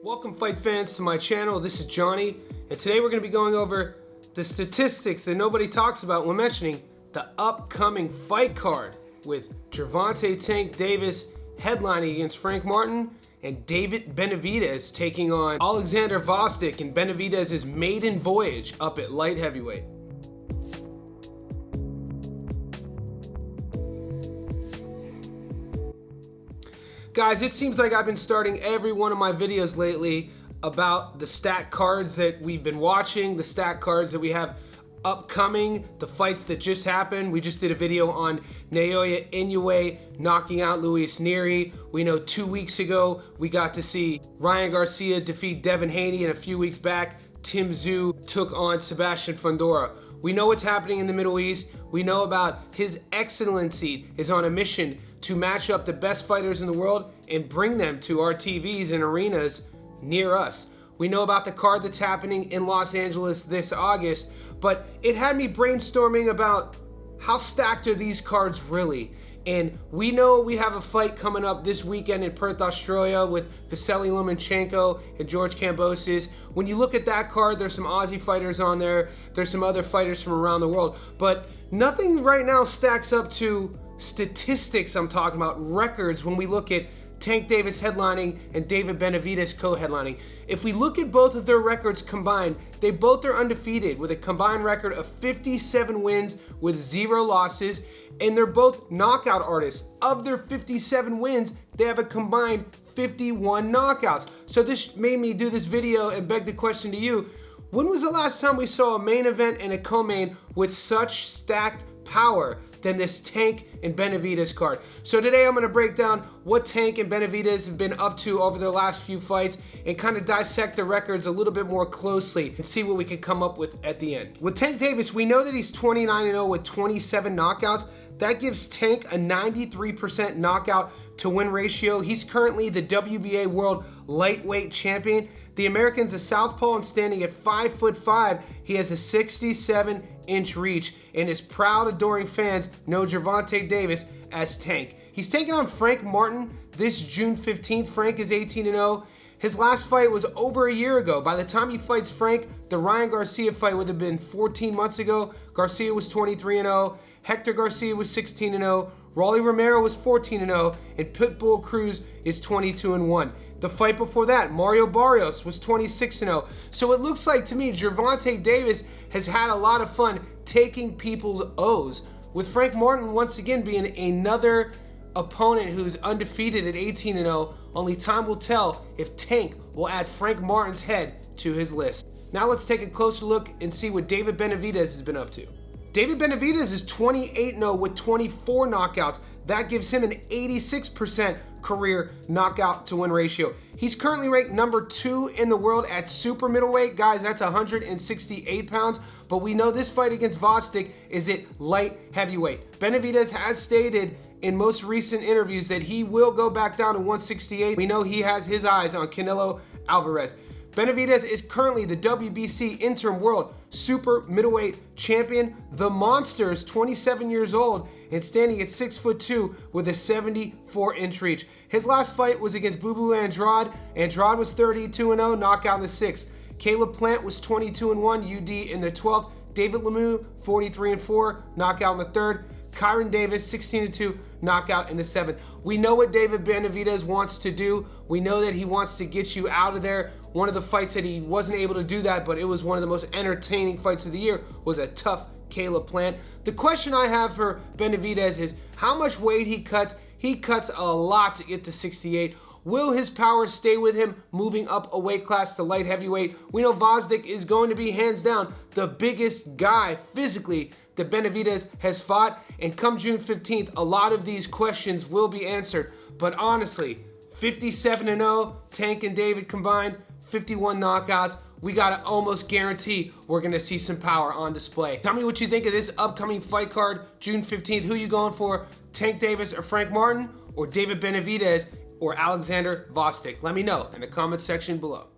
Welcome fight fans to my channel. This is Johnny, and today we're going to be going over the statistics that nobody talks about when mentioning the upcoming fight card with Gervonta Tank Davis headlining against Frank Martin and David Benavidez taking on Alexander Vostok in Benavidez's maiden voyage up at light heavyweight. Guys, it seems like I've been starting every one of my videos lately about the stat cards that we've been watching, the stat cards that we have upcoming, the fights that just happened. We just did a video on Naoya Inoue knocking out Luis Nery. We know 2 weeks ago we got to see Ryan Garcia defeat Devin Haney, and a few weeks back Tim Tszyu took on Sebastian Fundora. We know what's happening in the Middle East. We know about His Excellency is on a mission to match up the best fighters in the world and bring them to our TVs and arenas near us. We know about the card that's happening in Los Angeles this August, but it had me brainstorming about how stacked are these cards really? And we know we have a fight coming up this weekend in Perth, Australia with Vasily Lomachenko and George Kambosos. When you look at that card, there's some Aussie fighters on there. There's some other fighters from around the world. But nothing right now stacks up to statistics. I'm talking about records when we look at Tank Davis headlining and David Benavidez co-headlining. If we look at both of their records combined, they both are undefeated with a combined record of 57 wins with 0 losses, and they're both knockout artists. Of their 57 wins, they have a combined 51 knockouts. So this made me do this video and beg the question to you, when was the last time we saw a main event and a co-main with such stacked power than this Tank and Benavidez card? So today I'm going to break down what Tank and Benavidez have been up to over their last few fights and kind of dissect the records a little bit more closely and see what we can come up with at the end. With Tank Davis, we know that he's 29-0 with 27 knockouts. That gives Tank a 93% knockout to win ratio. He's currently the WBA World Lightweight Champion. The American's a southpaw and standing at 5'5", he has a 67-inch reach, and his proud, adoring fans know Gervonta Davis as Tank. He's taking on Frank Martin this June 15th. Frank is 18-0. His last fight was over a year ago. By the time he fights Frank, the Ryan Garcia fight would have been 14 months ago. Garcia was 23-0. Hector Garcia was 16-0. Rolly Romero was 14-0. And Pitbull Cruz is 22-1. The fight before that, Mario Barrios was 26-0. So it looks like to me Gervonta Davis has had a lot of fun taking people's O's, with Frank Martin once again being another opponent who's undefeated at 18-0. Only time will tell if Tank will add Frank Martin's head to his list. Now let's take a closer look and see what David Benavidez has been up to. David Benavidez is 28-0 with 24 knockouts. That gives him an 86% career knockout to win ratio. He's currently ranked number 2 in the world at super middleweight. Guys, that's 168 pounds, but we know this fight against Vostok is at light heavyweight. Benavidez has stated in most recent interviews that he will go back down to 168. We know he has his eyes on Canelo Alvarez. Benavidez is currently the WBC interim world super middleweight champion. The monster is 27 years old and standing at 6'2" with a 74-inch reach. His last fight was against Boo Boo Andrade. Andrade was 32-0, knockout in the 6th. Caleb Plant was 22-1, UD in the 12th. David Lemieux, 43-4, knockout in the 3rd. Kyron Davis, 16-2, knockout in the 7th. We know what David Benavidez wants to do. We know that he wants to get you out of there. One of the fights that he wasn't able to do that, but it was one of the most entertaining fights of the year, was a tough Caleb Plant. The question I have for Benavidez is how much weight he cuts. He cuts a lot to get to 68. Will his power stay with him moving up a weight class to light heavyweight? We know Vostok is going to be hands down the biggest guy physically that Benavidez has fought, and come June 15th, a lot of these questions will be answered. But honestly, 57-0, Tank and David combined, 51 knockouts. We gotta almost guarantee we're gonna see some power on display. Tell me what you think of this upcoming fight card, June 15th. Who you going for? Tank Davis or Frank Martin, or David Benavidez or Alexander Vostok? Let me know in the comment section below.